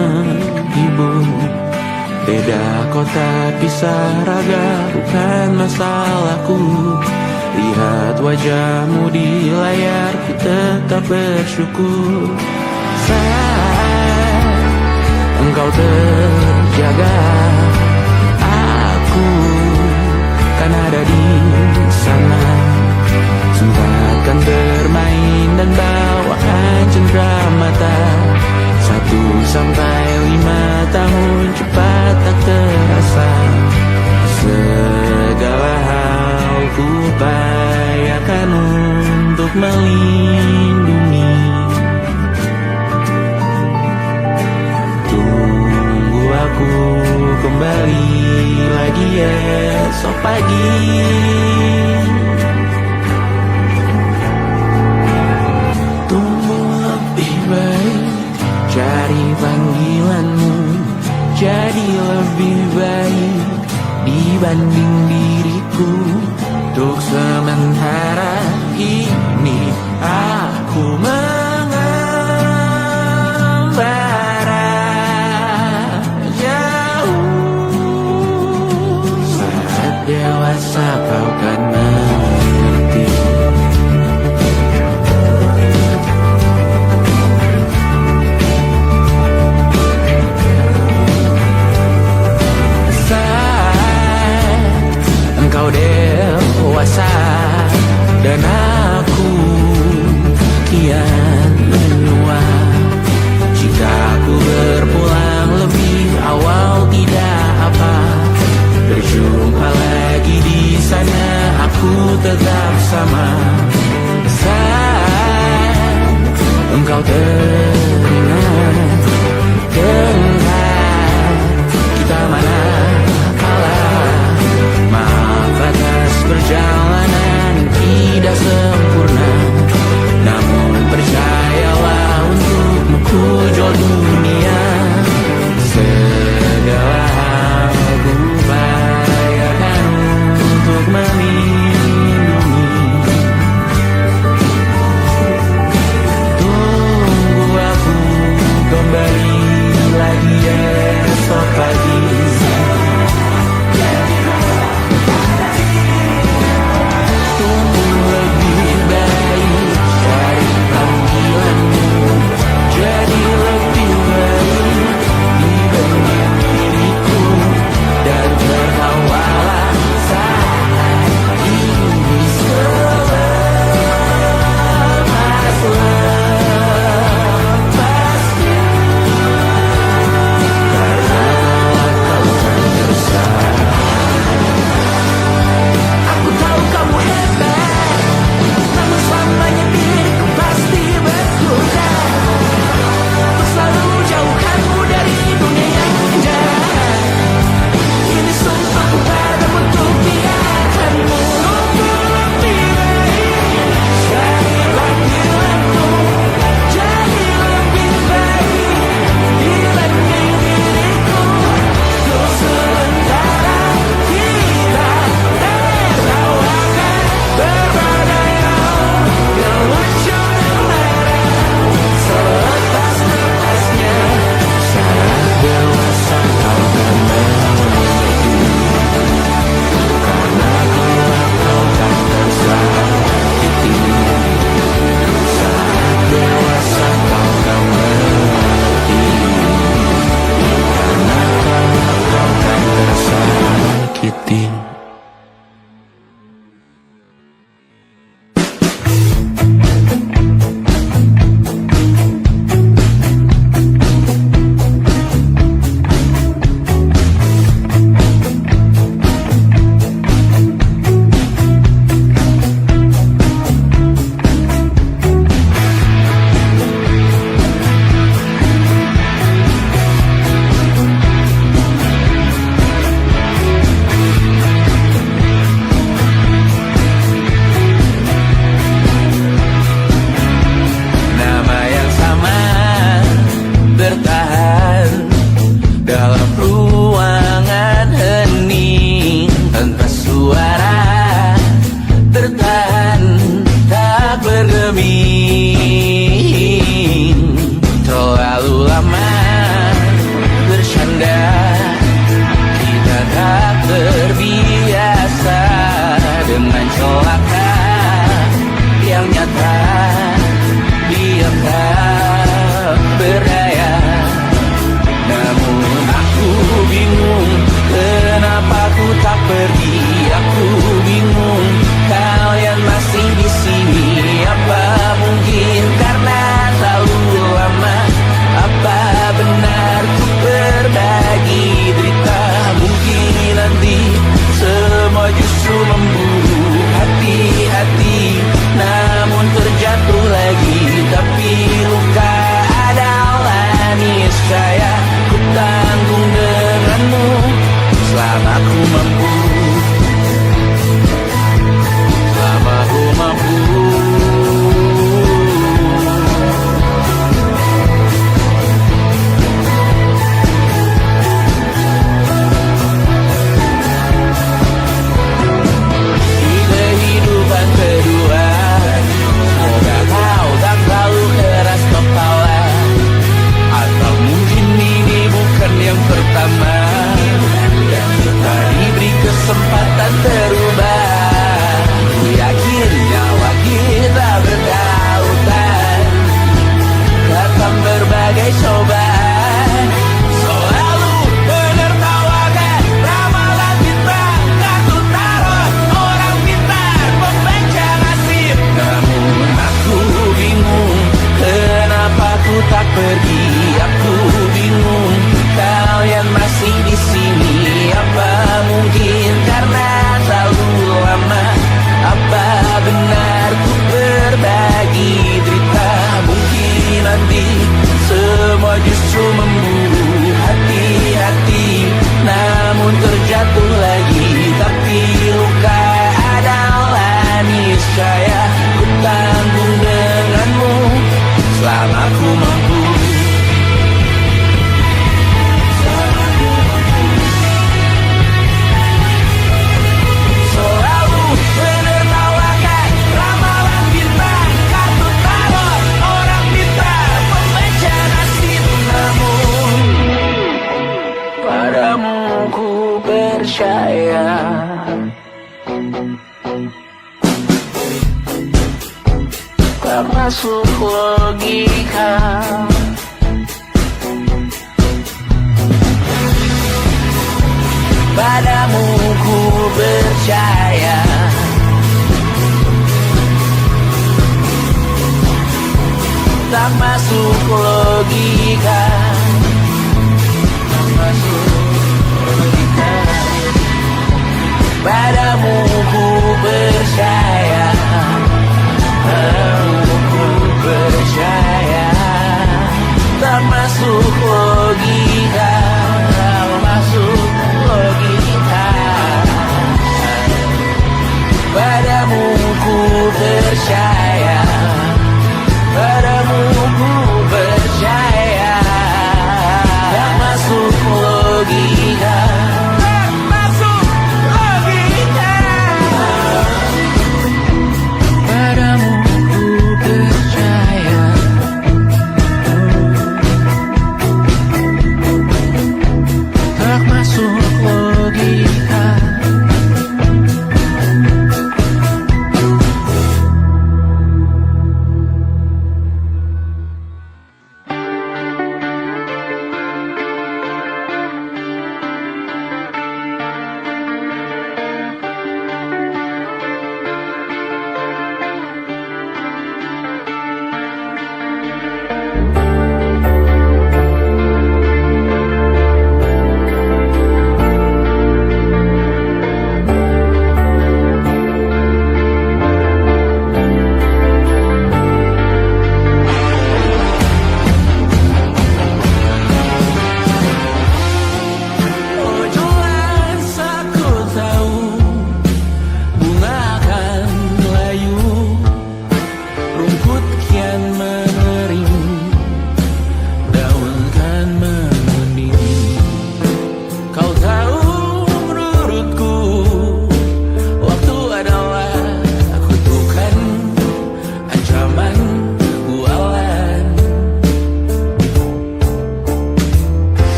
menghibur. Beda kota pisah raga bukan masalahku. Lihat wajahmu di layar, ku tetap bersyukur. Saat engkau terjaga, aku kan ada di sana. Sempatkan bermain dan bawaan cendera mata. 1 sampai 5 tahun cepat tak terasa. Segala hal ku upayakan untuk melindungi. Tunggu aku kembali lagi esok pagi. Tunggu lebih baik, cari panggilanmu jadi lebih baik dibanding diriku. Untuk sementara ini aku mengembara jauh. Saat dewasa kau kan mengerti. Engkau dewasa dan aku kian menua. Jika aku berpulang lebih awal tidak apa. Berjumpa lagi di sana, aku tetap sama. Saat engkau teringat, kita mana atas perjalanan tidak sempurna, namun percayalah untukmu ku jual dunia. Segala hal ku upayakan untuk melindungi. Tunggu aku kembali lagi esok pagi. Terlalu lama percaya. Tak masuk logika. Padamu ku percaya. Tak masuk logika. Tak masuk logika. Padamu ku percaya. Padamu ku percaya.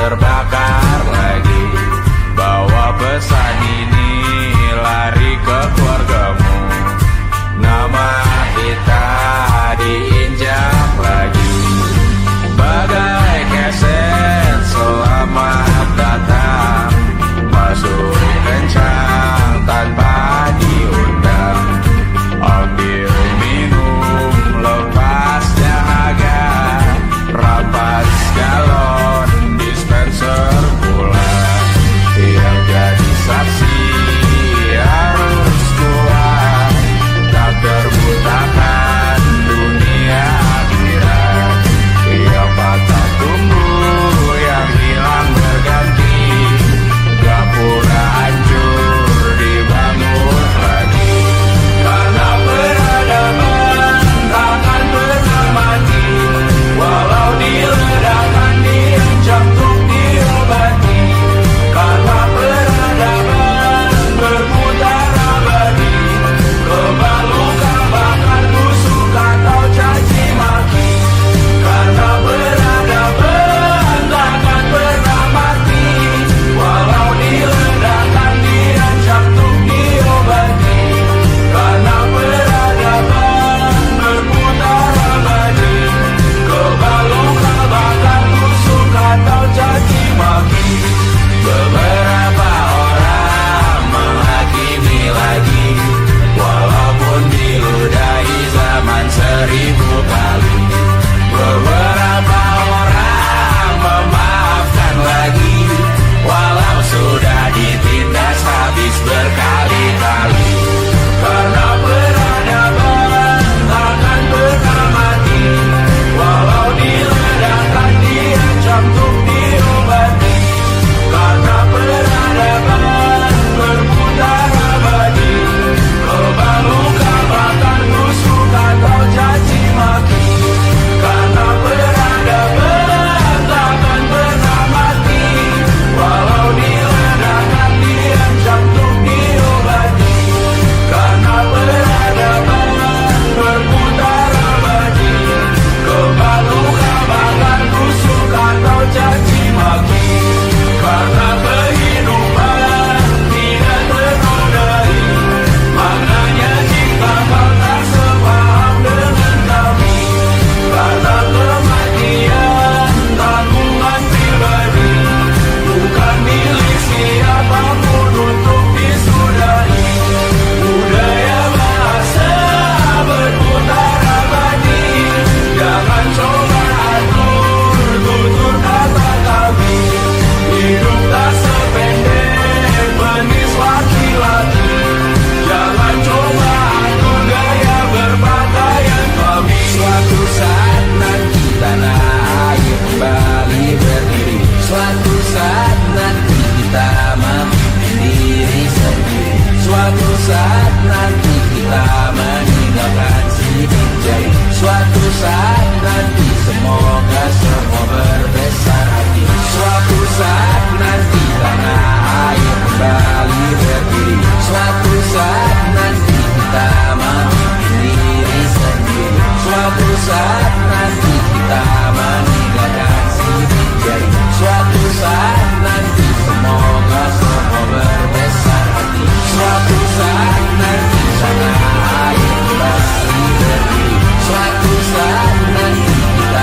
terbakar lagi. Bawa pesan ini lari ke keluargamu. Nama kita diinjak lagi. Bagai keset selamat datang, masuk kencang tanpa diundang. Ambil minum lepas dahaga, rampas galon dispenser pula. Yang jadi saksi harus kuat, tak terbutakan dunia akhirat. Yang patah tumbuh, yang hilang berganti, gak pura hancur dibangun lagi. Karena peradaban takkan pernah mati, walau diledakkan diancam untuk diobati. Karena peradaban berputar abadi, kebal luka bahkan busuk atau caci maki. Karena peradaban takkan pernah mati, walau diledakkan diancam untuk diobati. Karena peradaban berputar abadi, kebal luka bahkan busuk atau caci maki. Beberapa orang menghakimi lagi, walaupun diludahi zaman 1000 kali. Beberapa orang memaafkan lagi, walau sudah ditindas habis berkali-kali. Karena peradaban takkan pernah mati, walau diledakkan diancam untuk diobati. Karena peradaban berputar abadi, kebal luka bahkan busuk atau caci maki. Karena peradaban takkan pernah mati, walau diledakkan diancam untuk diobati. Karena peradaban berputar abadi, kebal luka bahkan busuk atau caci maki. Karena kehidupan tidak ternodai, maknanya jika kau tak sepaham dengan kami. Karena kematian tanggungan pribadi, bukan milik siapapun untuk disudahi. Budaya bahasa berputar abadi, jangan coba atur tutur kata kami. Hidup tak sependek penis laki-laki, jangan coba atur gaya berpakaian kami. Suatu saat nanti tanah air kembali berdiri, suatu saat nanti kita memimpin diri sendiri. Suatu saat nanti kita meninggalkan sidik jari. Suatu saat nanti semoga semua berbesar hati. Suatu saat nanti tanah air kembali berdiri. Suatu saat nanti kita memimpin diri sendiri. Suatu saat nanti kita meninggalkan sidik jari. Suatu saat nanti semoga semua berbesar hati. Suatu saat nanti tanah air kembali berdiri. Suatu saat nanti kita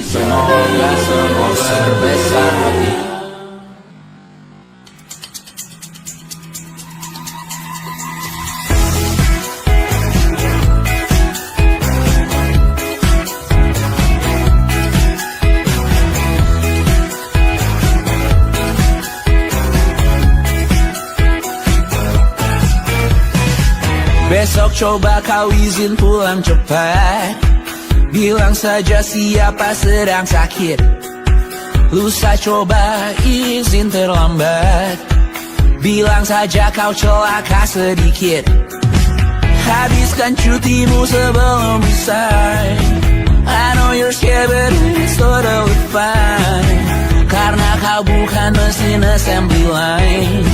Semoga semua berbesar hati. Besok coba kau izin pulang cepat. Bilang saja siapa sedang sakit. Lusa coba izin terlambat. Bilang saja kau celaka sedikit. Habiskan cutimu sebelum usai. I know you're scared but it's totally fine. Karena kau bukan mesin assembly line.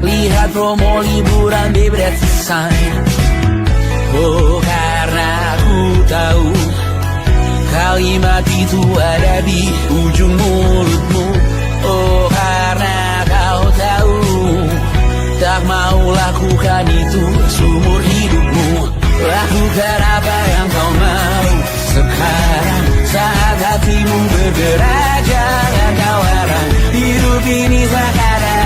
Lihat promo liburan baby that's a sign. Oh karena aku tahu kalimat itu ada di ujung mulutmu. Oh karena kau tahu tak mau lakukan itu seumur hidupmu. Lakukan apa yang kau mau sekarang saat hatimu bergerak. Jangan kau larang, hidup ini tak ada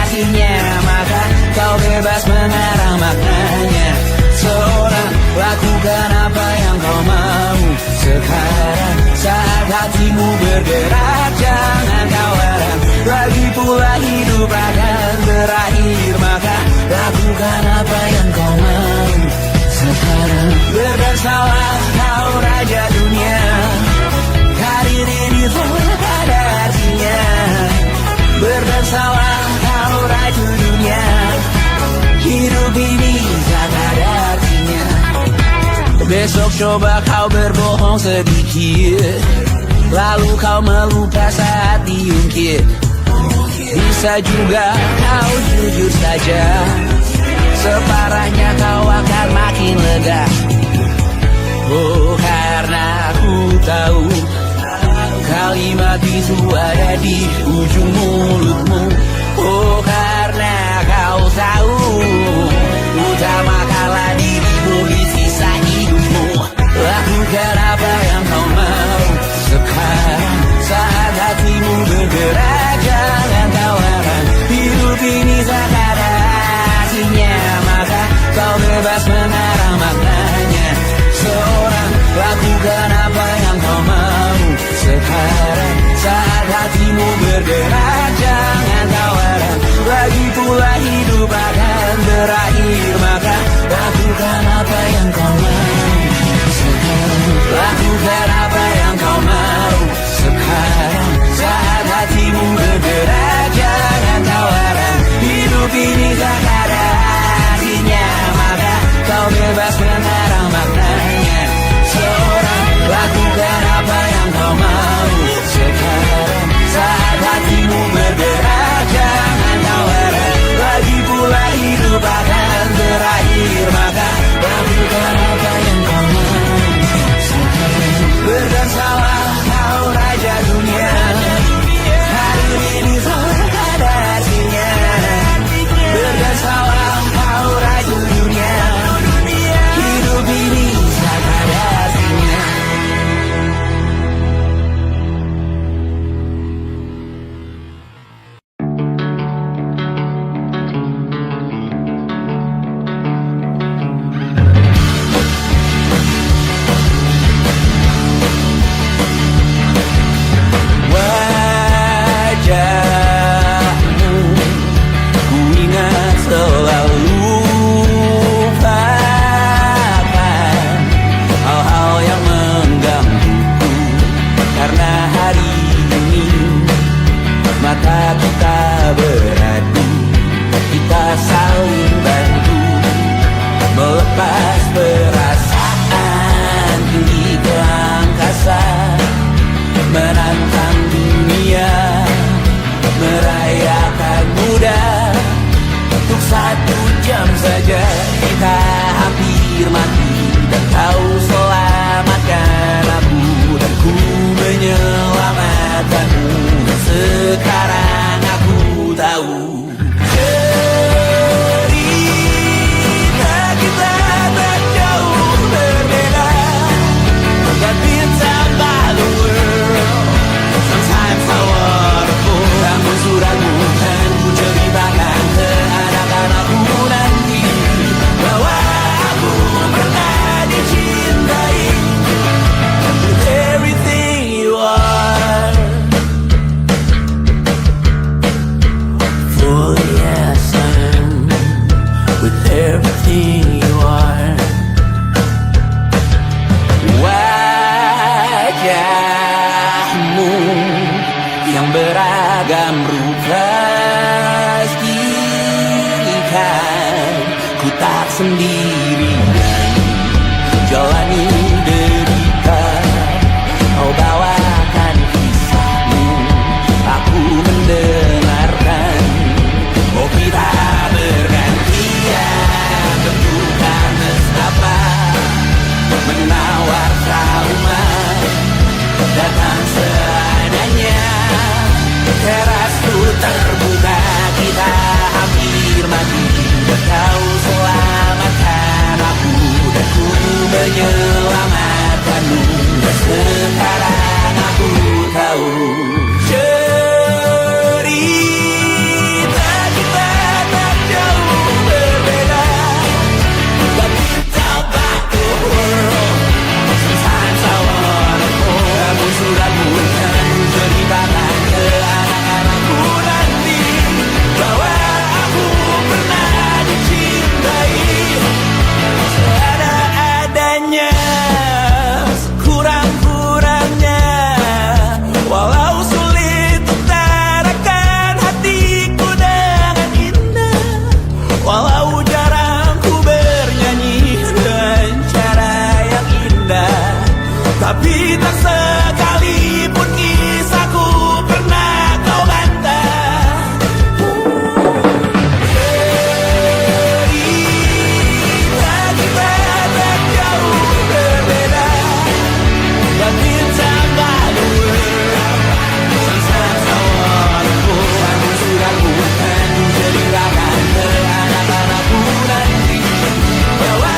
artinya, maka kau bebas mengarang maknanya. Seorang lakukan apa yang kau mau sekarang saat hatimu bergerak. Jangan kau larang, lagi pula hidup akan berakhir, maka lakukan apa yang kau mau sekarang. Berdesalah kau raja dunia, karir ini tak ada artinya. Berdesalah kau raja dunia, hidup ini tak ada artinya. Besok coba kau berbohong sedikit, lalu kau melupa saat diungkit. Bisa juga kau jujur saja, separahnya kau akan makin lega. Oh karena aku tahu kalimat itu ada di ujung mulutmu. Oh karena kau tahu utamakanlah dirimu di sisa hidupmu. Lakukan apa yang kau mau sekarang saat hatimu bergerak. Jangan kau larang, hidup ini tak ada artinya, maka kau bebas mengarang maknanya. Seorang lakukan apa yang kau mau sekarang saat hatimu bergerak. Jangan kau larang, lagi pula hidup akan berakhir, maka lakukan apa yang kau mau sekarang. Lakukan apa yang kau mau sekarang saat hatimu bergerak. Jangan kau larang, hidup ini tak ada artinya, maka kau bebas mengarang maknanya. Seorang lakukan apa yang kau mau sekarang saat hatimu bergerak. Jangan kau larang, lagi pula hidup akan berakhir, maka lakukan apa yang kau mau sekarang. Berdansalah kau raja dunia, hari ini tak ada artinya. Berdansalah kau raja dunia, hidup ini tak ada artinya. Wajahmu ku ingat selalu, lupakan hal-hal yang menggangguku. Karena hari ini mata kita beradu, kita saling bantu melepas perasaan tinggi ke angkasa, menantang dunia, merayakan muda. Untuk 1 jam saja kita hampir mati, dan kau selamatkan aku, dan ku menyelamatkanmu. Dan sekarang aku tahu cerita kita tak jauh berbeda. God been time by the world. pastikan ku tak sendirian jalani derita. Kau bawakan kisahmu, aku mendengarkan. Oh kita bergantian, tentukan nestapa menawar trauma datang seadanya. Terasku terbuka, kita hampir mati. Kau selamatkan aku dan ku menyelamatkanmu. Dan sekarang aku tahu cerita kita tak jauh berbeda. But tell back the world, sometimes I wanna go. Kamu sudah bukan ceritakan ke anak-anakku nanti bahwa aku pernah dicintai seada-adanya, kurang-kurangnya. Walau sulit utarakan hatiku dengan indah, walau jarang ku bernyanyi dengan cara yang indah, tapi tak sekalipun kisahku pernah kau bantah. Cerita kita tak jauh berbeda, but it's about the world. Sometimes I wanna go. Kamu sudah bukan ceritakan ke anak-anakku nanti bahwa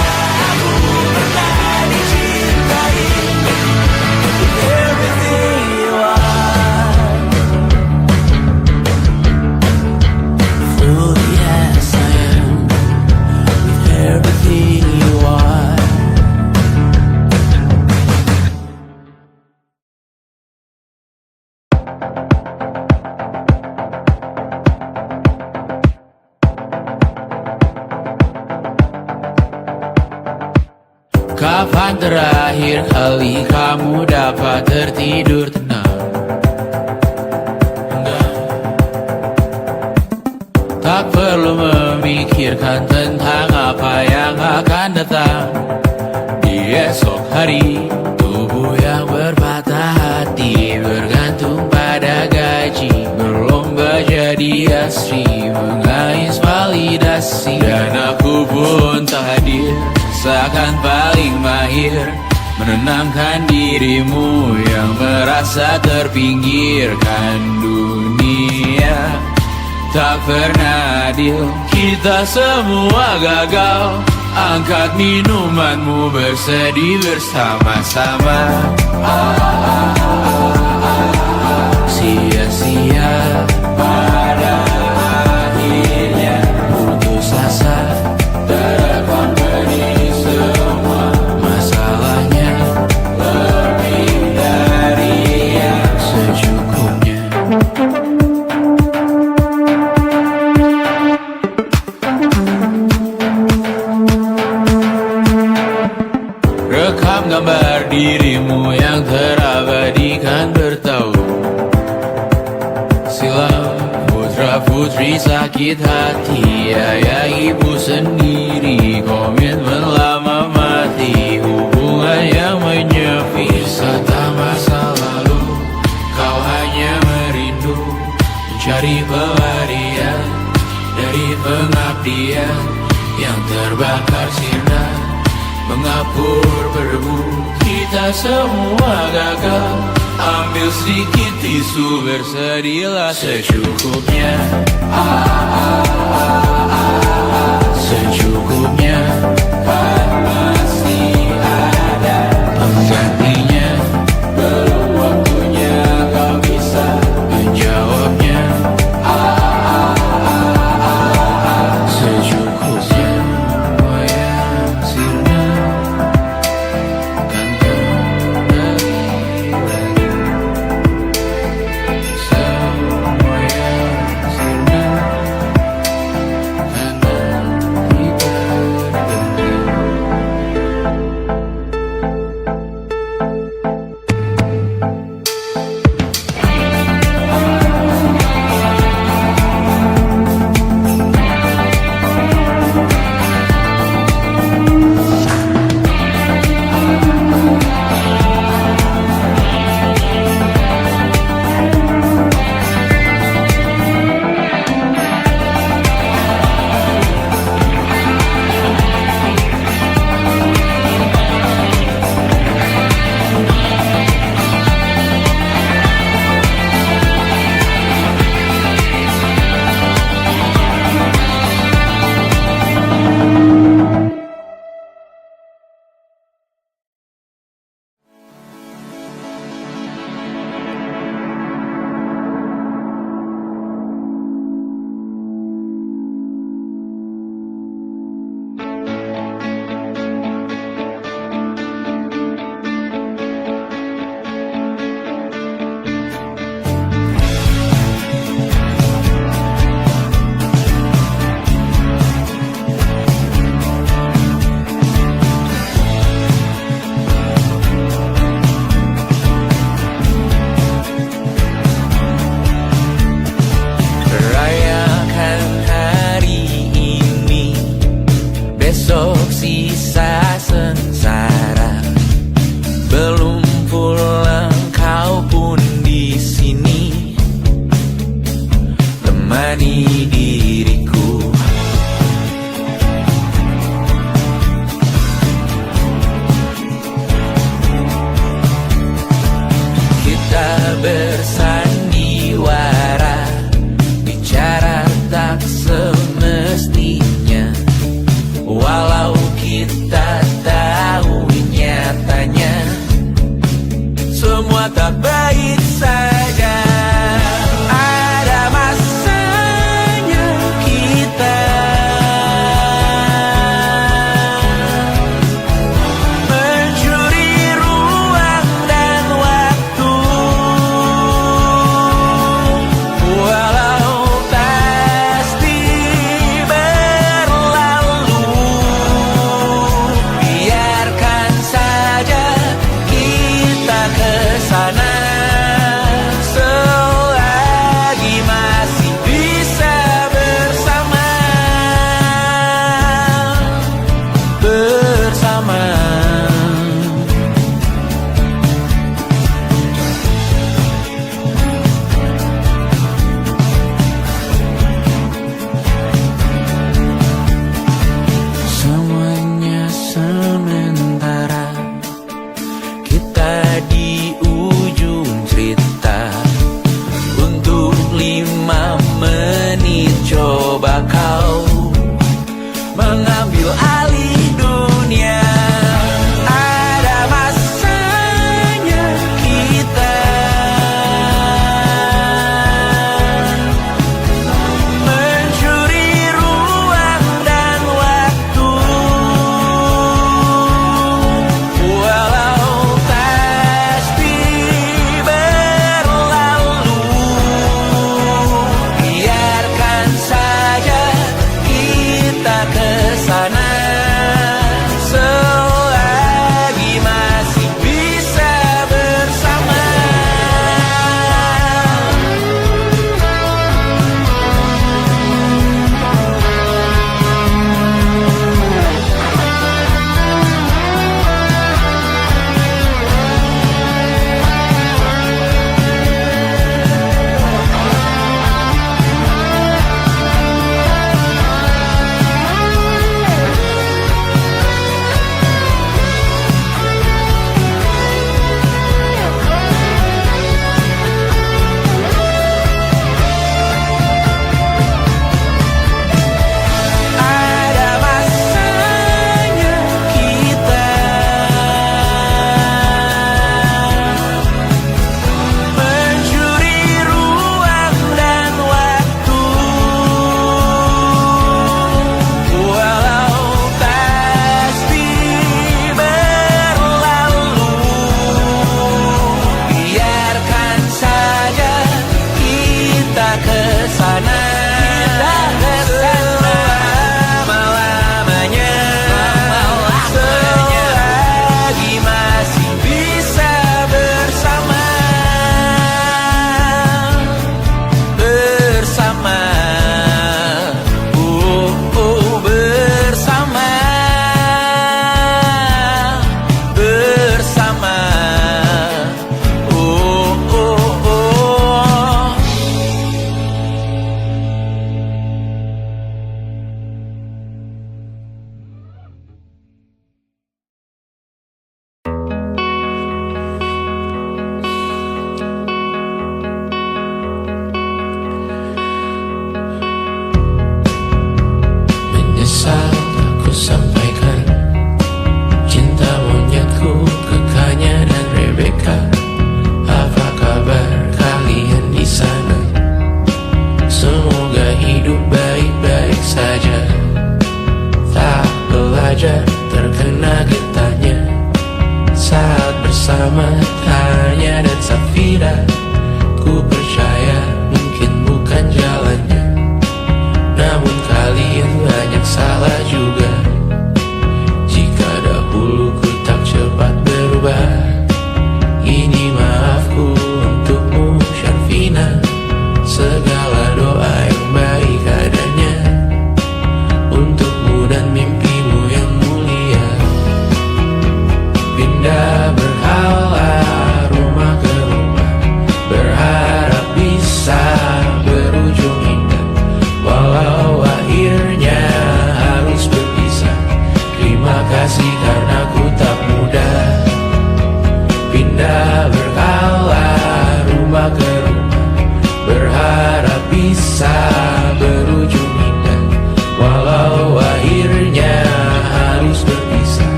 aku pernah dicintai. Everything you are, fully as I am, with everything you are. Kapan terakhir kali kamu dapat tertidur tenang? Tak perlu memikirkan tentang apa yang akan datang di esok hari. Tubuh yang berpatah hati bergantung pada gaji, berlomba jadi asri, mengais validasi. Dan aku pun tak hadir, seakan paling mahir menenangkan dirimu yang merasa terpinggirkan dunia. Tak pernah adil, kita semua gagal. Angkat minumanmu, bersedih bersama-sama. Sia-sia pada akhirnya putus asa, terekam benih semua masalahnya. Lebih dari yang secukupnya. Rekam gambar dirimu yang terabadikan bertahun silam. Putra-putri sakit hati, ayah ibu sendiri, komitmen lama mati, hubungan yang menyepi. Wisata masa lalu, kau hanya merindu mencari pelarian dari pengabdian yang terbakar sirna, mengapur berdebu. Kita semua gagal, ambil sedikit tisu, bersedihlah secukupnya. Secukupnya, kan masih ada penggantinya. Belum waktunya kau bisa menjawabnya. Secukupnya, semua yang sirna kan kembali lagi. Semua yang sirna menemani diriku. Kita bersandiwara, bicara tak semestinya, walau kita tahu nyatanya semua tak baik saja. Ada masanya kita mencuri ruang dan waktu, walau pasti berlalu. Biarkan saja kita kesana selagi masih bisa bersama. Semuanya sementara, kita di ujung cerita. Untuk 5 menit coba kau mengambil alih dunia. Ada masanya kita mencuri ruang dan waktu, walau pasti berlalu. Biarkan saja kita kesana selagi masih bisa bersama. Ada masanya kita mencuri ruang dan waktu, walau pasti berlalu. Biarkan saja kita kesana selama-lamanya, selagi masih bisa bersama. Bersama, bersama, bersama, menyesal aku sampaikan cinta monyetku ke Kanya dan Rebecca. Apa kabar kalian di sana? Semoga hidup baik-baik saja. Tak belajar terkena getahnya saat bersama Tanya dan Safira. Ku percaya mungkin bukan jalannya, namun kalian banyak salah juga. Jika dahulu ku tak cepat berubah, ini maafku untukmu Syarfina. Segala doa yang baik adanya untukmu dan mimpimu yang mulia. Pindah berhala rumah ke rumah,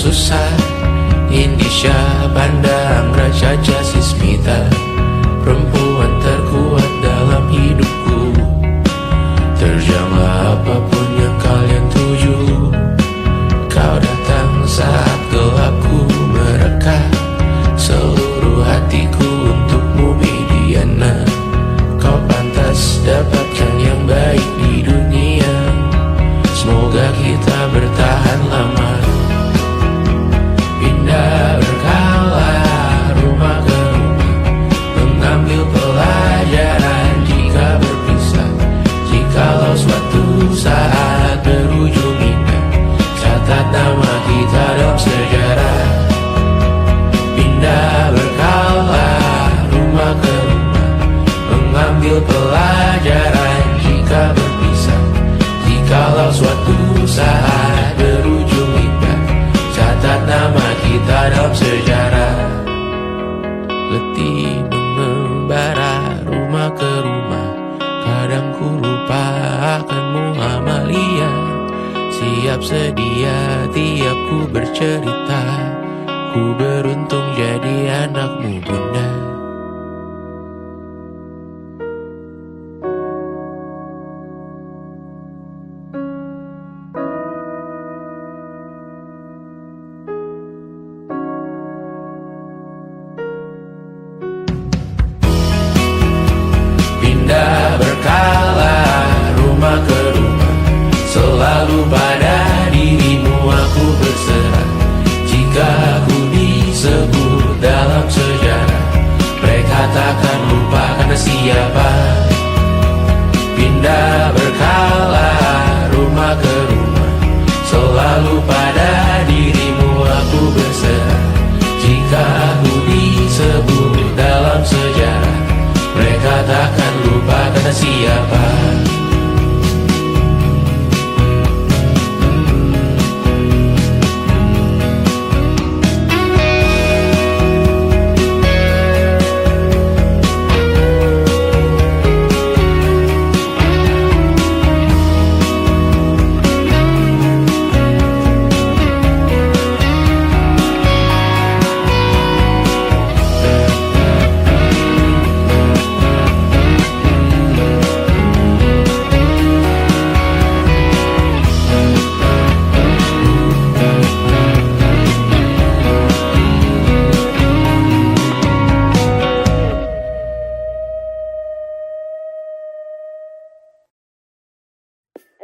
susah. Indonesia pandang Raja Jasismita, perempuan terkuat dalam hidupku. Terjanglah apapun yang kalian tuju. Kau datang saat gelapku mereka, seluruh hatiku untukmu Mediana. Kau pantas dapatkan yang baik di dunia. Semoga kita bertahan lama. Pindah berkala rumah ke rumah, mengambil pelajaran jika berpisah. Jikalau suatu saat berujung indah, catat nama kita dalam sejarah. Pindah berkala rumah ke rumah, mengambil pelajaran jika berpisah. Jikalau suatu saat berujung indah, catat nama kita dalam sejarah. Letih mengembara rumah ke rumah, kadang ku lupa akanmu Amalia. Siap sedia tiap ku bercerita, ku beruntung jadi anakmu bunda. Pindah berkala rumah ke rumah, selalu pada dirimu aku berserah. Jika aku disebut dalam sejarah, mereka takkan lupa karena siapa. Pindah berkala rumah ke rumah, selalu pada dirimu aku berserah. Jika aku disebut dalam sejarah, mereka takkan lupa karena siapa.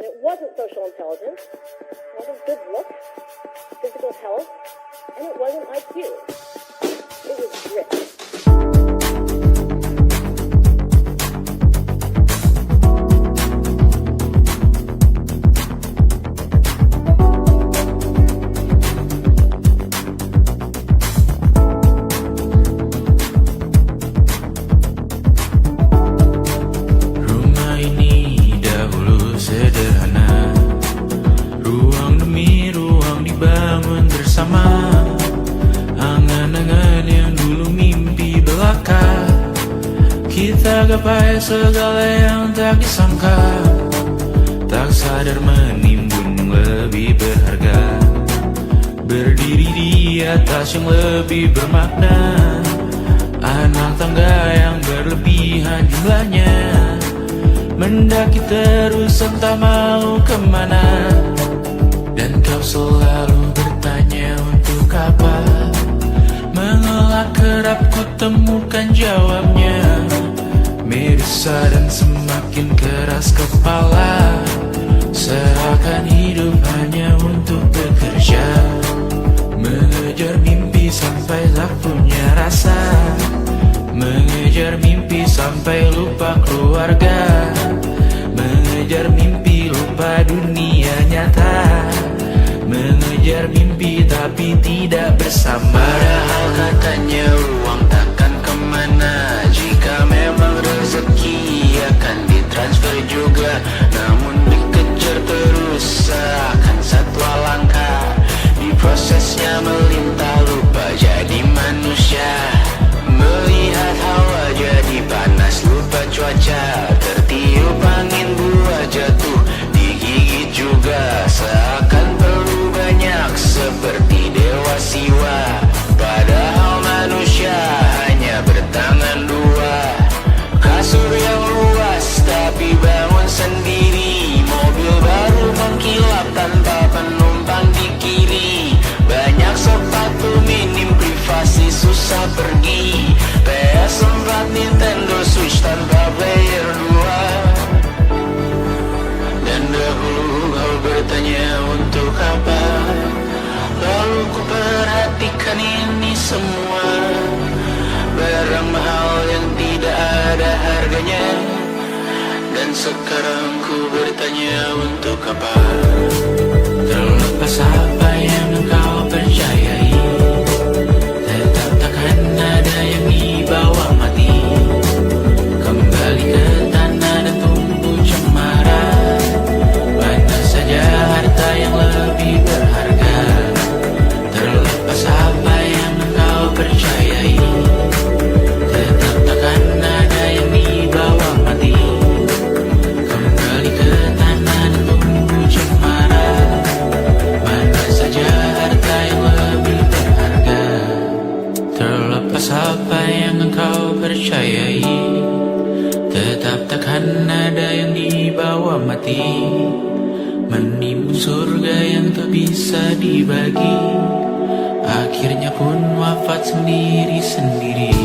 And it wasn't social intelligence, it wasn't good looks, physical health, and it wasn't IQ. It was grit. Rumah ini dahulu sederhana, ruang demi ruang dibangun bersama. Angan-angan yang dulu mimpi belaka, kita gapai segala yang tak disangka. Tak sadar menimbun lebih berharga, berdiri di atas yang lebih bermakna. Anak tangga yang berlebihan jumlahnya, mendaki terus entah mau kemana. Dan kau selalu bertanya untuk apa, mengelak kerap ku temukan jawabnya. Meresah dan semakin keras kepala, seakan hidup hanya untuk bekerja. Mengejar mimpi sampai tak punya rasa, mengejar mimpi sampai lupa keluarga, mengejar mimpi lupa dunia nyata, mengejar mimpi tapi tidak bersama. Padahal katanya uang takkan kemana, jika memang rezeki akan ditransfer juga. Namun dikejar terus seakan satwa langka, di prosesnya melintah lupa jadi manusia. Melihat hawa jadi panas lupa cuaca, sekarang ku bertanya untuk apa? Terlepas apa yang engkau percayai, tetap takkan ada yang dibawa mati. Kembali ke tanah dan tumbuh cemara. Mana saja harta yang lebih berharga. Terlepas apa yang engkau percayai, tetap takkan ada yang dibawa mati. Kembali ke tanah dan tumbuh cemara. Mana saja harta yang lebih berharga. Terlepas apa yang engkau percayai, tetap takkan ada yang dibawa mati. Menimbun surga yang tak bisa dibagi, akhirnya pun wafat sendiri-sendiri.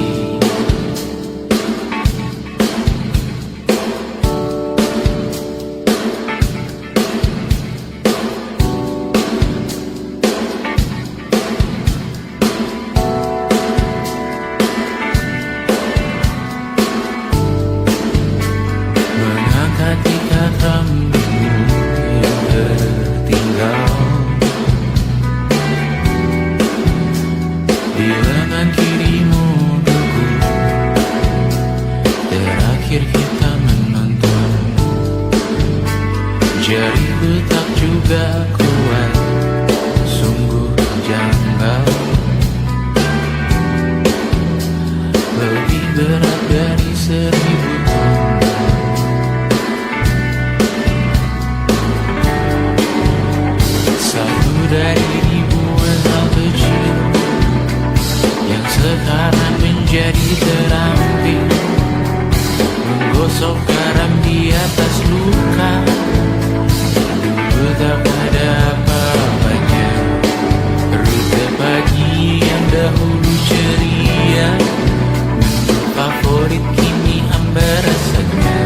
Mengangkat ikat rambutmu yang tertinggal di lengan kirimu dulu. Terakhir kita menonton, jariku tak juga kuat, sungguh janggal. Lebih berat dari 1000 ton. Satu dari ribuan hal kecil yang sekarang menjadi terampil, menggosok garam di atas luka. Dulu tak ada apa-apanya, rute pagi yang dahulu ceria, menu favorit kini hambar rasanya.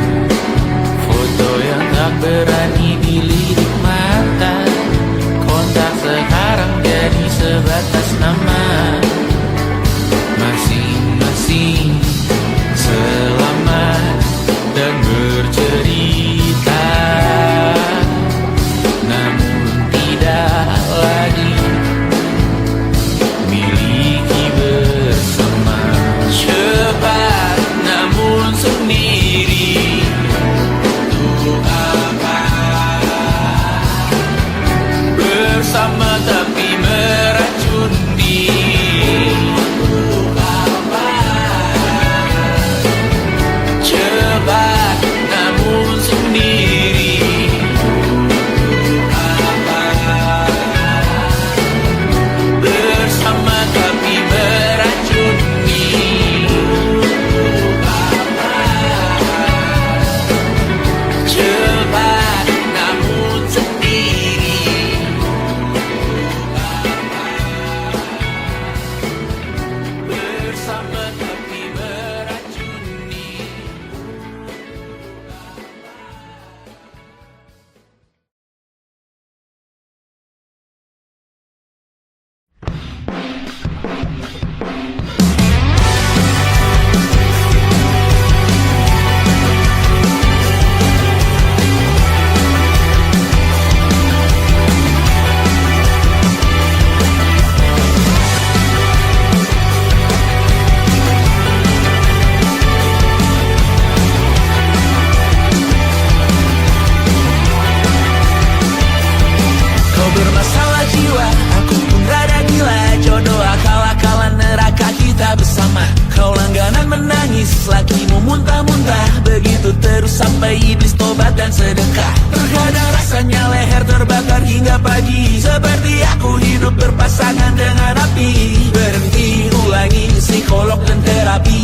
Foto yang tak berani dilirik mata, kontak sekarang jadi sebatas nama. Masing-masing selamat dan bercerita, namun tidak lagi miliki bersama. Cepat namun sendiri, untuk apa? Bersama tapi meracun diri, untuk apa? Cepat namun sendiri, untuk apa? Bersama tapi meracun diri, untuk apa? Cepat namun sendiri, bersama tapi meracuni. Kau bermasalah jiwa, aku pun rada gila. Jodoh akal-akalan neraka kita bersama. Kau langganan menangis, lakimu muntah-muntah. Begitu terus sampai iblis tobat dan sedekah. Terkadang rasanya leher terbakar hingga pagi, seperti aku hidup berpasangan dengan api. Berhenti, ulangi psikolog dan terapi.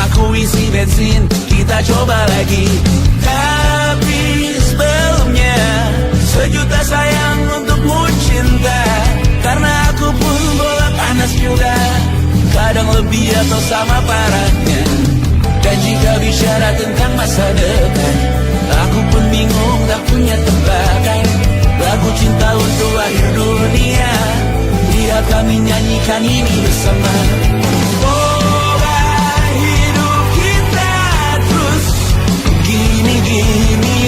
Aku isi bensin, kita coba lagi. Tapi sebelumnya, sejuta sayang untukmu cinta. Karena aku pun bola panas juga, kadang lebih atau sama parahnya. Dan jika bicara tentang masa depan, aku pun bingung tak punya tebakan. Lagu cinta untuk akhir dunia, biar kami nyanyikan ini bersama. Semoga hidup kita terus gini-gini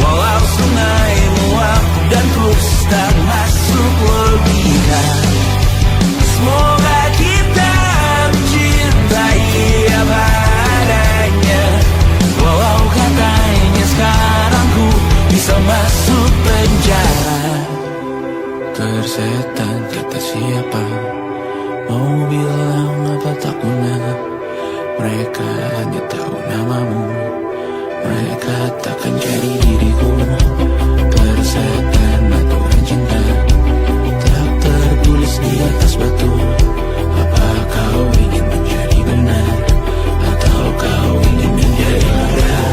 Walau sungai meluap dan terus tak masuk logika. Semoga kita mencintai apa adanya. Walau katanya sekarang ku bisa masuk penjara. Tersetan kata siapa, mau bilang apa tak guna. Mereka hanya tahu namamu, mereka takkan jadi diriku. Tersetan aturan cinta tak tertulis di atas batu. Apa kau ingin menjadi benar, atau kau ingin menjadi mudah?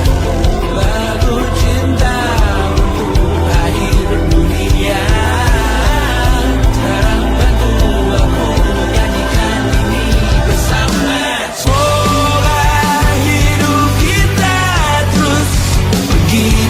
Lagu cinta untuk akhir dunia, sekarang bantu aku nyanyikan ini bersama. Semoga hidup kita terus begini.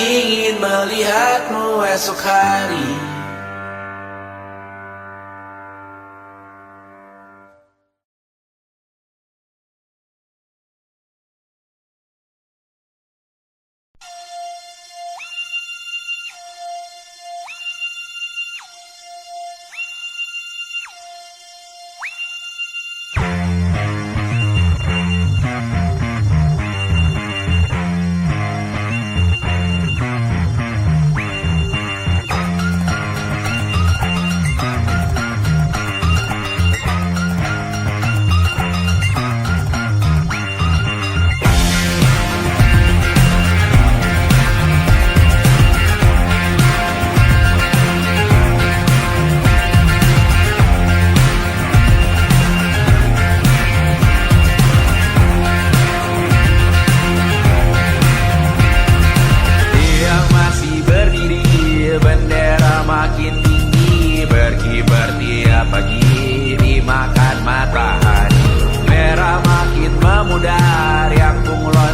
ingin melihatmu esok hari.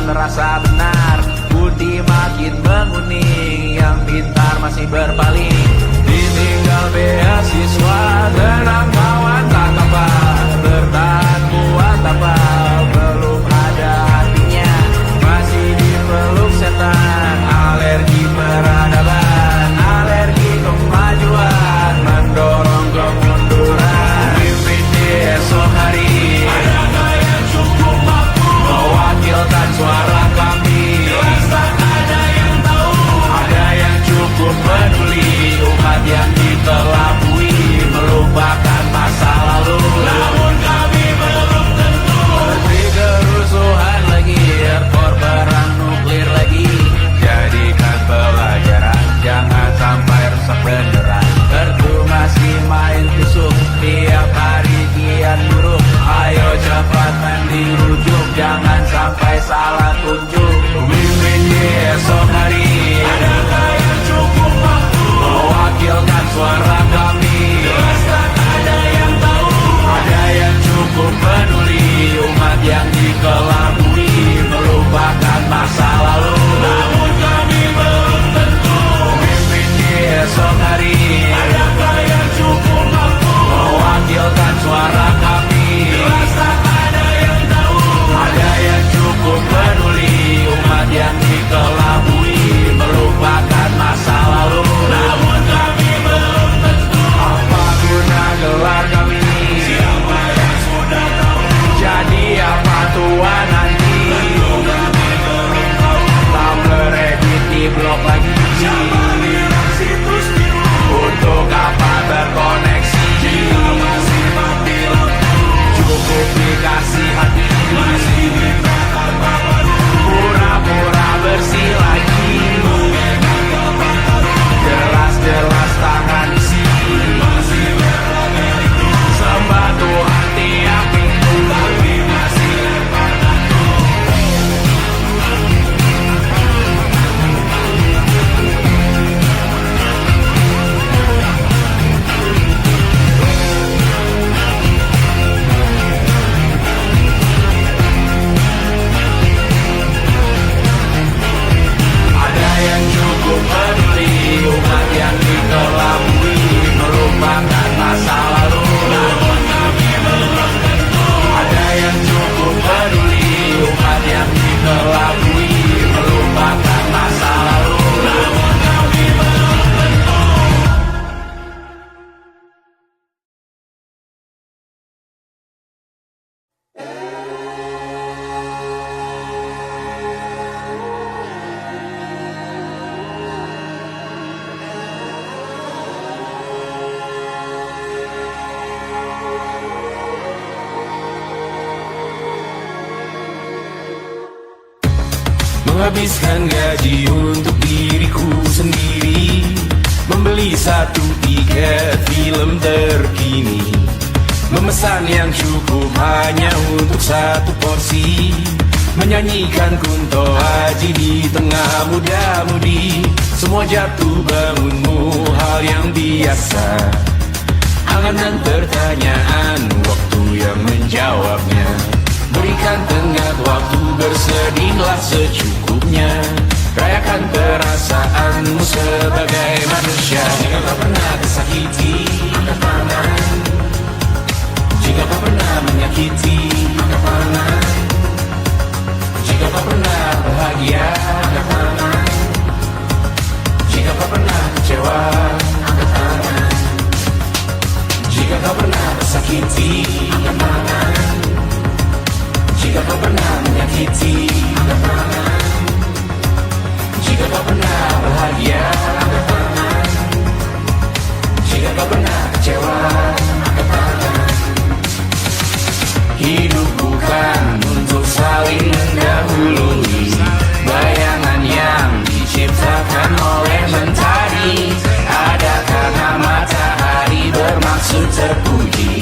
Merasa benar, putih makin menguning, yang pintar masih berpaling. Ditinggal beasiswa, tenang kawan tak kabar, bertahan kuat tapal, belum ada artinya, masih dipeluk setan. Alergi peradaban, alergi kemajuan, mendorong kemunduran. Mimpin di esok hari, adakah yang cukup mampu mewakilkan suara kami? Jelas tak ada yang tahu, ada yang cukup peduli, umat yang dikelabui, melupakan masa lalu. Namun kami belum tentu seperti kerusuhan lagi, error perang nuklir lagi. Jadikan pelajaran, jangan sampai rusak beneran. Erdu masih main tusuk, tiap hari kian buruk. Ayo cepat mandi rujuk, jangan sampai salah tunjuk. Mimpin di esok hari, adakah yang cukup mampu mewakilkan suara kami? Jelas tak ada yang tahu, ada yang cukup peduli, umat yang dikelabui, melupakan masa lalu. Namun kami belum tentu mimpin di esok hari, adakah yang cukup mampu mewakilkan suara kami? Jelas tak ada yang tahu, ada yang cukup peduli, umat yang dikelabui, melupakan masa lalu. Namun kami belum tentu apa guna gelar kami. Siapa yang sudah tahu, jadi apa tua nanti? Tentu kami belum tahu, tak beredit di blog lagi. Siapa bilang situs biru, untuk apa terkoneksi? Jika masih mati lampu, cukup dikasih hati, masih mintakan baru, pura-pura bersih lagi. Jelas-jelas tangan isi, masih berlagak, sembah Tuhan tiap minggu, tapi masih lempar batu. Ada yang cukup peduli, umat yang dikelabui, melupakan masa lalu. Namun kami belum tentu, ada yang cukup peduli, umat yang dikelabui, melupakan masa lalu. Namun kami belum tentu. Menghabiskan gaji untuk diriku sendiri, membeli satu tiket film terkini, memesan yang cukup hanya untuk satu porsi, menyanyikan Kunto Aji di tengah muda-mudi. Semua jatuh bangunmu hal yang biasa, angan dan pertanyaan, waktu yang menjawabnya. Berikan tengah waktu, bersedihlah secukupnya. Rayakan perasaanmu sebagai manusia. Jika kau pernah tersakiti, angkat tangan. Jika kau pernah menyakiti, angkat tangan. Jika kau pernah bahagia, angkat tangan. Jika kau pernah kecewa, angkat tangan. Jika kau pernah tersakiti, angkat tangan. Jika kau pernah menyakiti, angkat tangan. Jika kau pernah bahagia, angkat tangan. Jika kau pernah kecewa, angkat tangan. Hidup bukan untuk saling mendahului bayangan yang diciptakan oleh mentari. Ada karena matahari bermaksud terpuji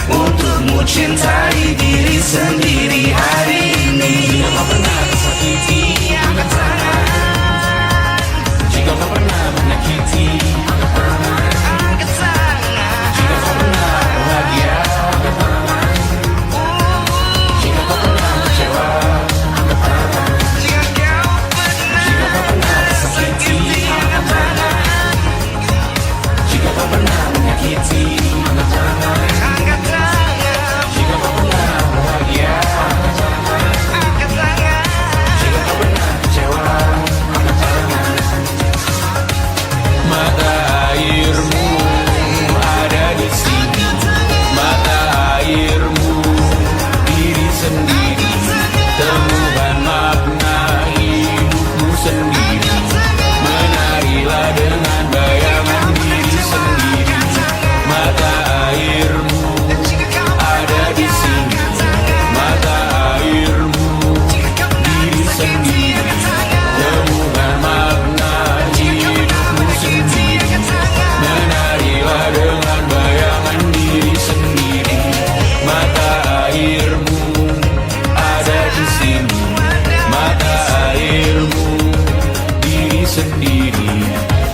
untukmu cintai diri sendiri hari ini. Jika kau pernah tersakiti, angkat tangan. Jika kau pernah menyakiti, angkat tangan. Jika kau pernah bahagia, angkat tangan. Jika kau pernah kecewa, angkat tangan. Jika kau pernah tersakiti, angkat tangan. Jika kau pernah menyakiti, angkat tangan. Jika kau pernah bahagia, angkat tangan. Jika kau pernah kecewa, angkat tangan. Mata airmu ada di sini. Mata airmu diri sendiri. Temukan makna hidupmu sendiri. Menarilah dengan bayangan diri sendiri. Mata airmu ada di sini. Mata airmu diri sendiri. Temukan makna hidupmu sendiri. Menarilah dengan bayangan diri sendiri. Mata airmu ada di sini. Mata airmu diri sendiri.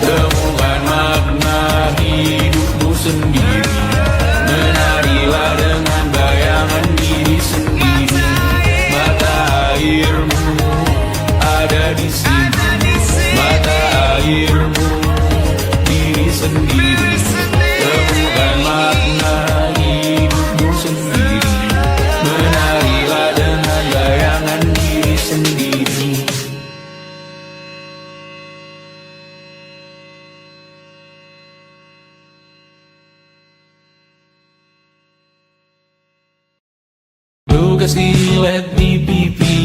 Temukan makna hidupmu sendiri. Menarilah dengan bayangan diri sendiri. Mata airmu ada di sini. Mata airmu diri sendiri. Temukan makna hidupmu sendiri. Menarilah dengan bayangan diri sendiri. Lukas dilet di pipi,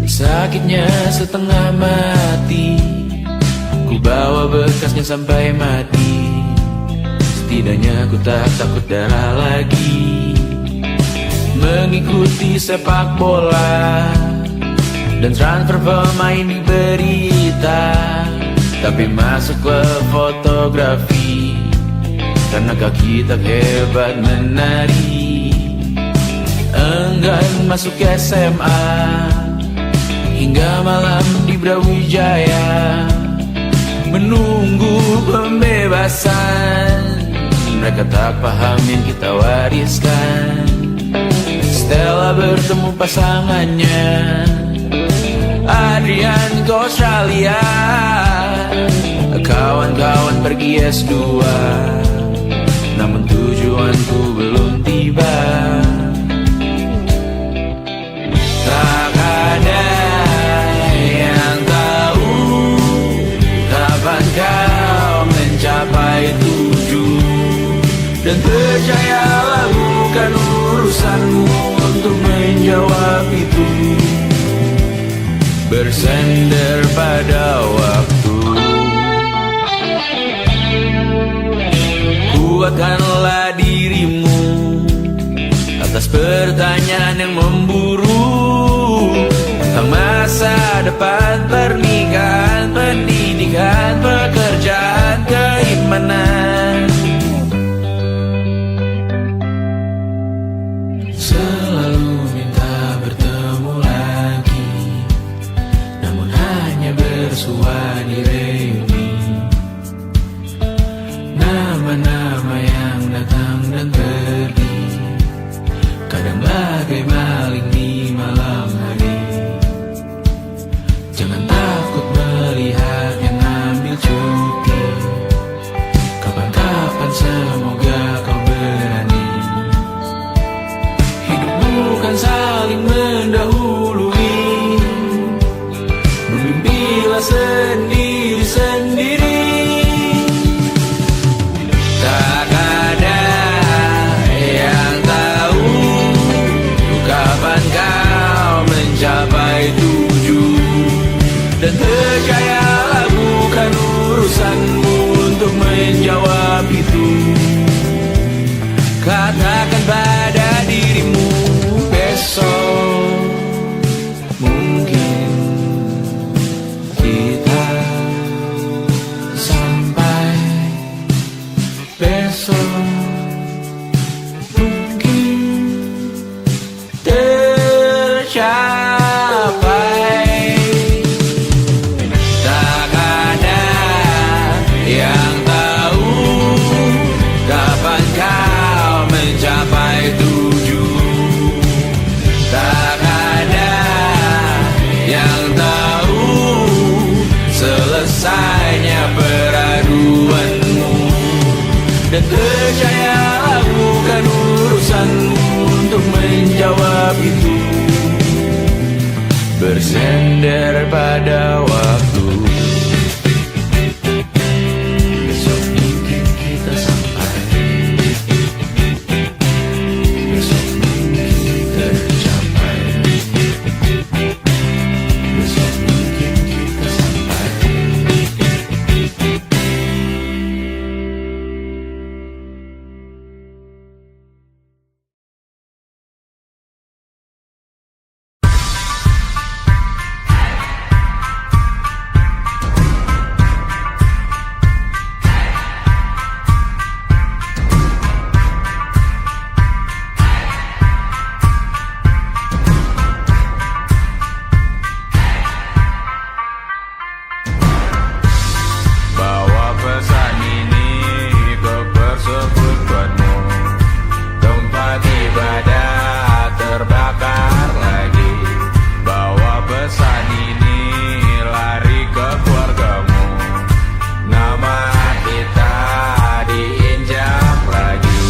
sakitnya setengah mati. Ku bawa bekasnya sampai mati. Setidaknya ku tak takut darah lagi. Mengikuti sepak bola dan transfer pemain di berita. Tapi masuk ke fotografi karena kaki tak hebat menari. Enggan masuk SMA hingga malam di Brawijaya menunggu pembebasan. Mereka tak paham yang kita wariskan. Stella bertemu pasangannya Adrian ke Australia. Kawan-kawan pergi S2, namun tujuanku belum tiba. Tak ada yang tahu kapan kau mencapai tujuan. Dan percayalah bukan urusanmu untuk menjawab itu. Bersender pada waktu. Kuatkanlah dirimu atas pertanyaan yang memburu tentang masa depan, pernikahan, pendidikan, pekerjaan, keimanan. Selalu minta bertemu lagi, namun hanya bersua di reuni. Nama-nama yang datang dan pergi, kadang bagai maling menjawab itu. Katakan pada dirimu besok mungkin kita sampai, besok mungkin tercapai. Tak ada yang tahu kapan kau mencapai tujuan. Tak ada yang tahu selesainya peraduanmu. Dan percayalah bukan urusanmu untuk menjawab itu. Bersender pada waktu. Besok mungkin kita sampai, besok mungkin tercapai, besok mungkin kita sampai. Bawa pesan ini ke persekutuanmu. Tempat ibadah terbakar lagi. Bawa pesan ini lari ke keluargamu. Nama kita diinjak lagi.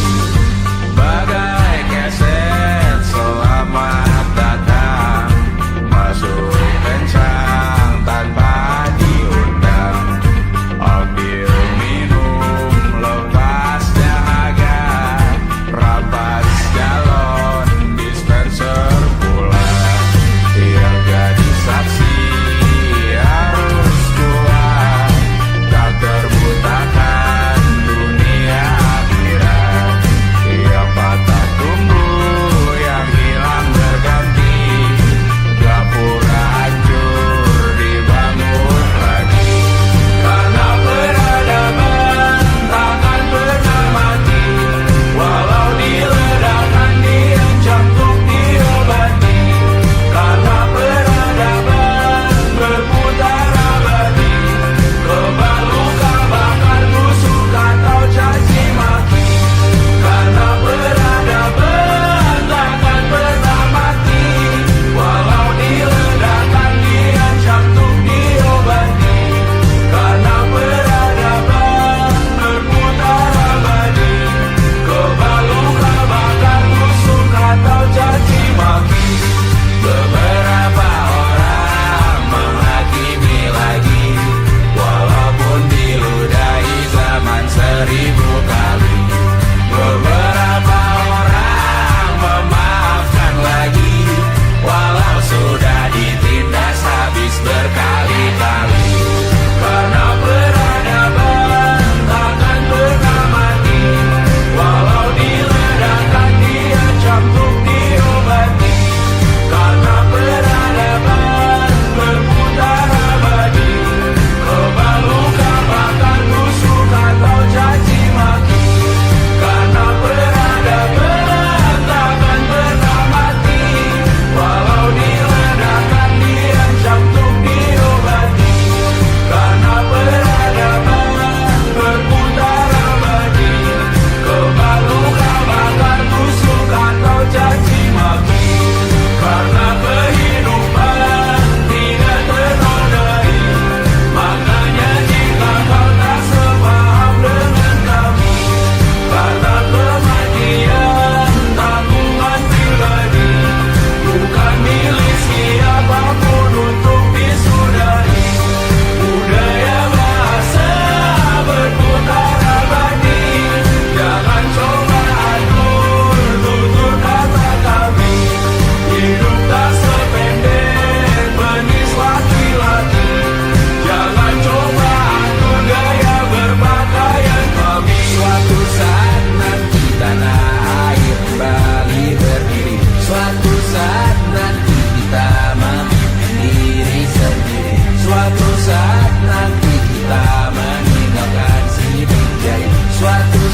Bagai keset selamat datang, masuk kencang tanpa diundang. Ambil minum lepas dahaga, rampas galon dispenser pula. Yang jadi saksi harus kuat, tak terbutakan dunia akhirat. Yang patah tumbuh, yang hilang berganti, gapura hancur dibangun lagi. Karena peradaban takkan pernah mati, walau diledakkan, diancam untuk diobati. Karena peradaban berputar abadi, kebal luka bakar busuk atau caci maki. Karena peradaban takkan pernah mati, walau diledakkan, diancam untuk diobati. Karena peradaban berputar abadi, kebal luka bakar busuk atau caci maki. Beberapa orang menghakimi lagi, walaupun diludahi zaman 1000 kali. Beberapa orang memaafkan lagi, walau sudah ditindas habis berkali-kali. Karena peradaban takkan pernah mati, walau diledakkan, diancam untuk diobati. Karena peradaban berputar abadi, kebal luka bakar busuk atau caci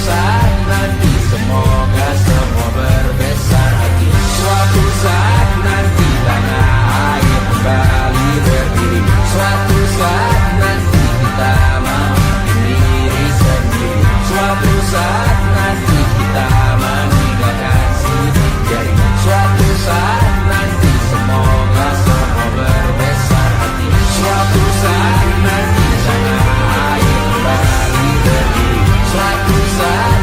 saat nanti semoga semua berbesar hati. Suatu saat nanti tanah air kembali berdiri. Suatu saat nanti kita memimpin diri sendiri. Suatu saat nanti kita meninggalkan sidik jari. Suatu saat nanti semoga semua berbesar hati. Suatu saat nanti tanah air kembali berdiri. Suatu saat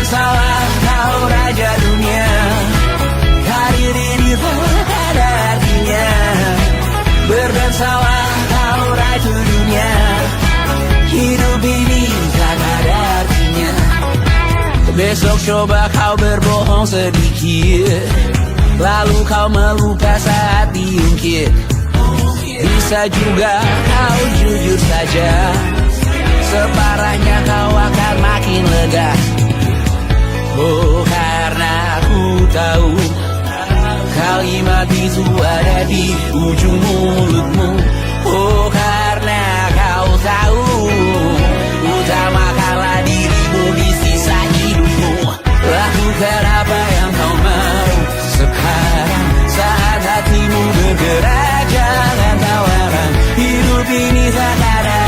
bersalah kau raja dunia. Karir ini tak ada artinya. Berdansalah kau ratu dunia. Hidup ini tak ada artinya. Besok coba kau berbohong sedikit, lalu kau melupa saat diungkit. Bisa juga kau jujur saja, separahnya kau akan makin lega. Oh, karena aku tahu kalimat itu ada di ujung mulutmu. Oh, karena kau tahu utamakanlah dirimu di sisa hidupmu. Lakukan apa yang kau mau sekarang, saat hatimu bergerak. Jangan tawaran, hidup ini tak ada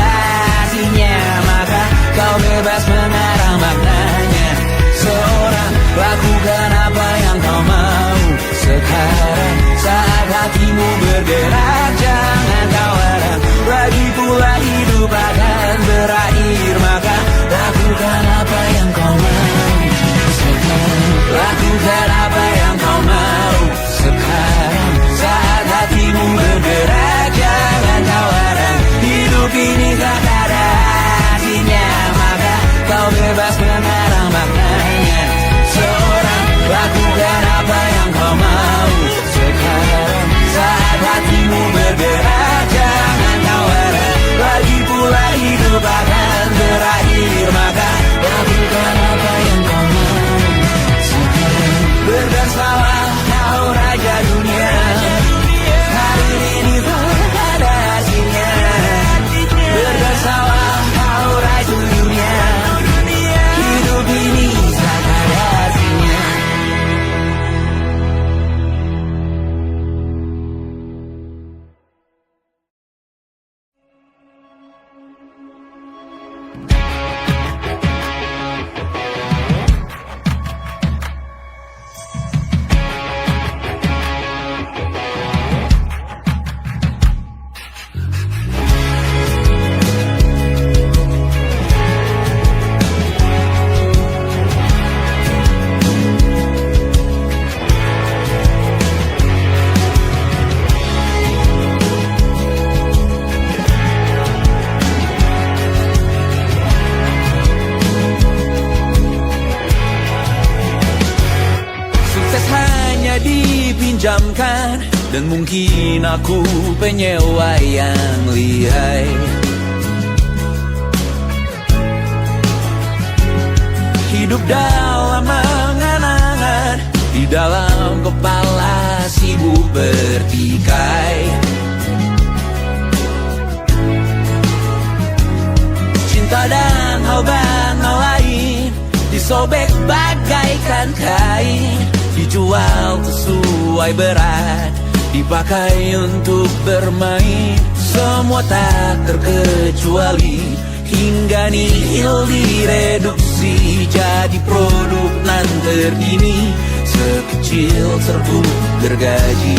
artinya, maka kau bebas mengarang maknanya. Seorang, lakukan apa yang kau mau sekarang, saat hatimu bergerak. Jangan tawaran, lagi pula hidup akan berakhir, maka lakukan apa yang kau mau sekarang. Lakukan apa yang kau mau sekarang, saat hatimu bergerak. Jangan tawaran, hidup ini tak ada artinya, maka kau bebas mengarang maknanya. Seorang, lakukan apa yang kau mau sekarang, saat hatimu bergerak. Jangan tawaran, lagi pula hidup akan berakhir, maka lakukan apa yang kau mau sekarang. Berdansalah kau raja dunia. Hari ini tak ada artinya. Berdansalah kau raja dunia. Hidup ini tak ada artinya. Dipinjamkan, dan mungkin aku penyewa yang lihai. Hidup dalam angan-angan, di dalam kepala sibuk bertikai. Cinta dan hal lain disobek bagaikan kain, dijual sesuai berat, dipakai untuk bermain. Semua tak terkecuali, hingga nihil direduksi jadi produk nan terkini, sekecil serbuk gergaji.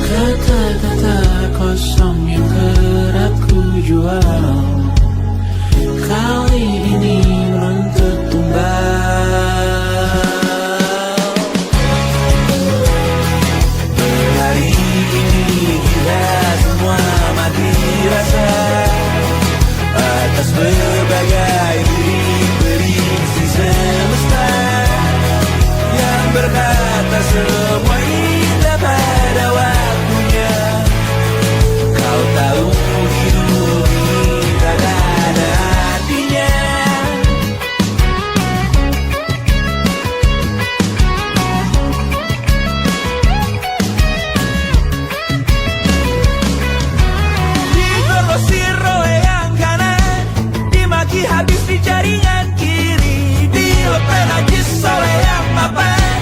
Kata-kata kosong yang kerap ku jual, kali ini menuntut tumbal. Hari ini kita semua mati rasa atas berbagai prediksi semesta yang berkata semua indah pada waktunya. Kau tahu hidup ini tak ada artinya. Digrosir oleh yang kanan, dimaki habis di jaringan kiri, dilepeh najis oleh yang mapan,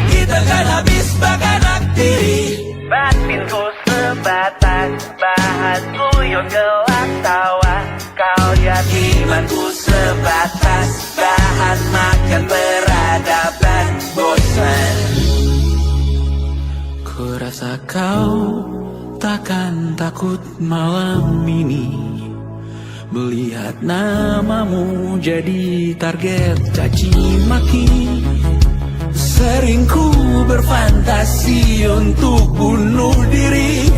kita kan habis bakanak diri. Batinku sebatas bahan guyon gelap tawa, kau jadi imanku sebatas bahan makan peradaban bosan. Ku rasa kau takkan takut malam ini Melihat namamu jadi target caci maki. Sering ku berfantasi untuk bunuh diri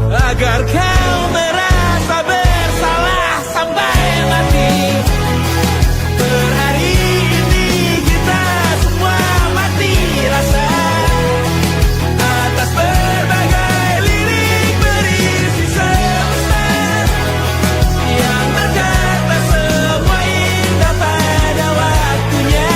agar kau merasa bersalah sampai mati. Per hari ini kita semua mati rasa atas berbagai lirik berisi semesta yang berkata semua indah pada waktunya.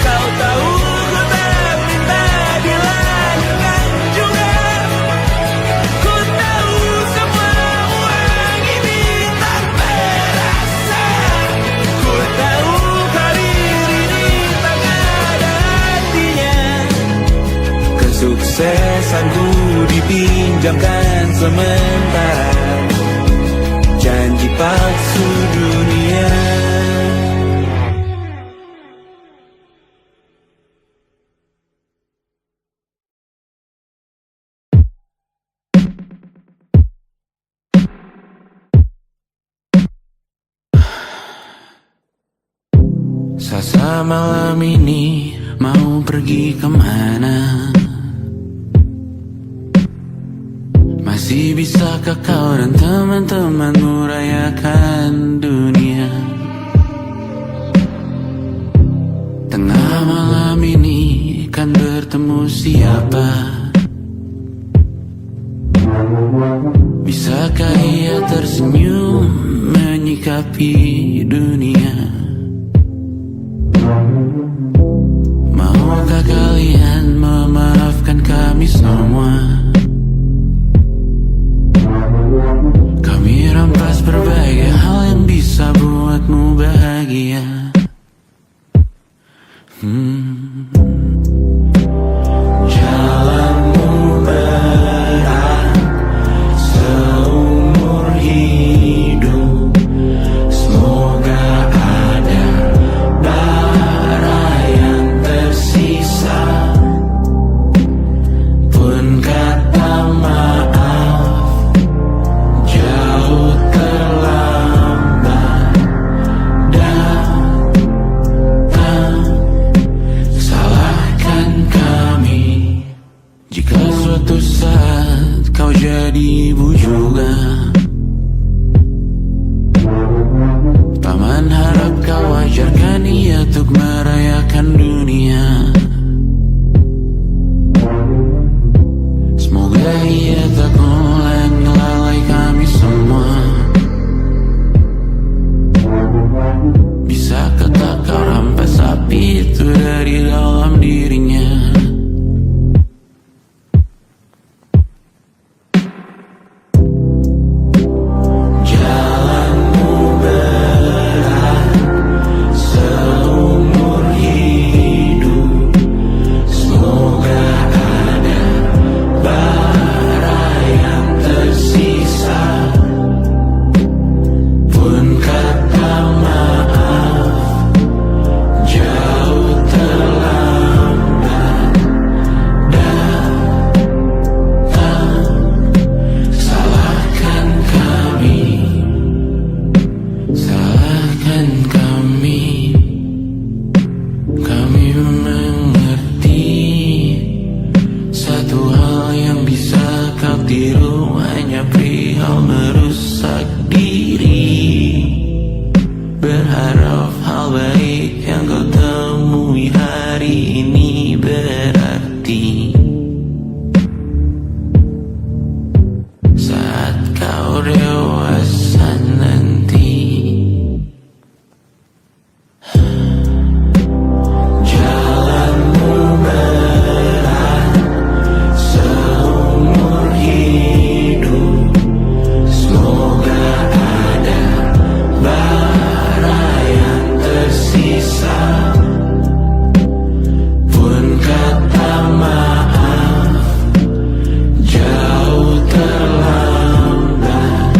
Kau tahu ku tak minta dilahirkan juga. Ku tahu semua uang ini tak berasa. Ku tahu karir ini tak ada artinya. Kesuksesanku dipinjamkan sementara, janji palsu dunia. Sasa malam ini mau pergi kemana? Masih bisakah kau dan teman-temanmu rayakan dunia? Tengah malam ini kan bertemu siapa? Bisakah ia tersenyum menyikapi dunia? Maukah kalian memaafkan kami semua? Kami rampas berbagai hal yang bisa buatmu bahagia. Jalanmu berat seumur hidup. Semoga ada bara yang tersisa. Pun kata maaf jauh terlambat datang. Salahkan kami jika suatu saat kau jadi ibu juga. Paman harap kau ajarkan ia untuk merayakan dunia. Semoga ia tak ulangi lalai kami semua. Bisakah tak kau rampas api itu dari dalam dirinya? Jalanmu berat seumur hidup. Semoga ada bara yang tersisa. Pun kata maaf jauh terlambat datang. Salahkan kami, salahkan kami. Kami mengerti satu hal yang bisa kau tiru hanya perihal merusak diri. Berharap hal baik yang kau temui hari ini berarti saat kau dewasa nanti. Jalanmu berat seumur hidup. Semoga ada bara yang tersisa. Pun kata maaf jauh terlambat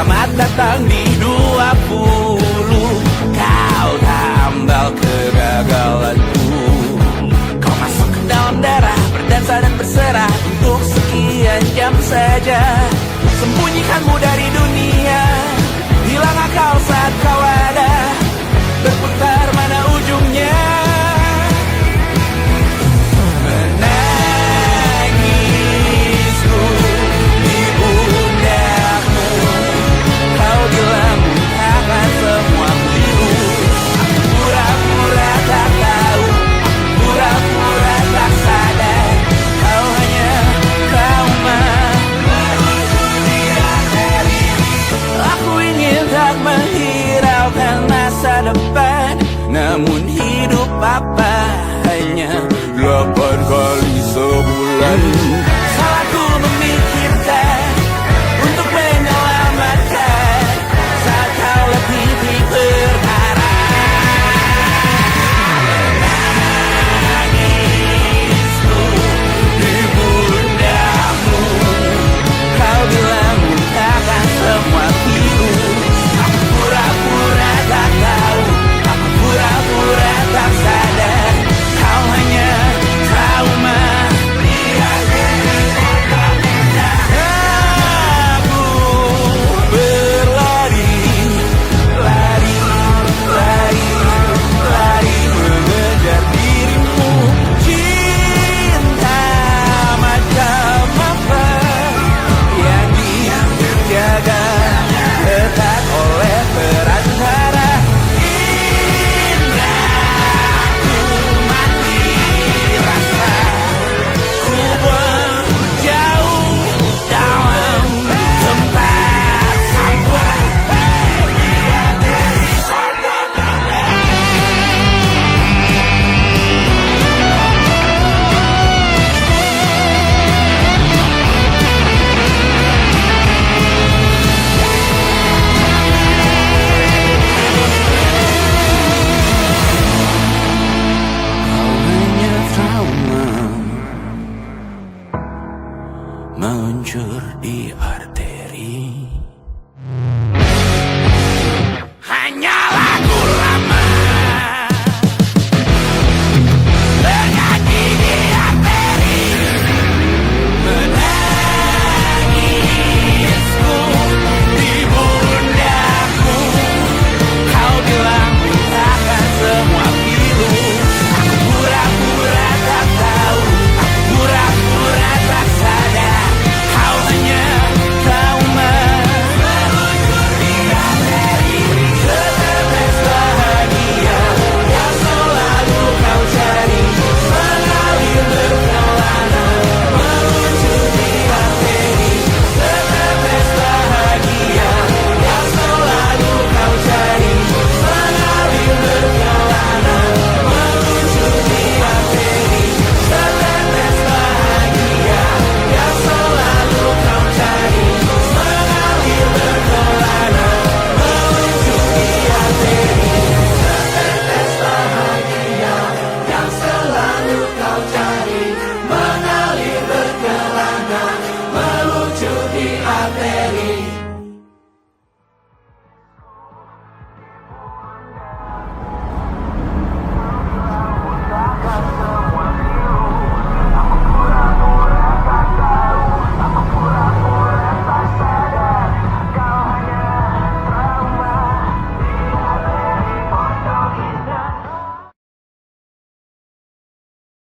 Selamat datang di 20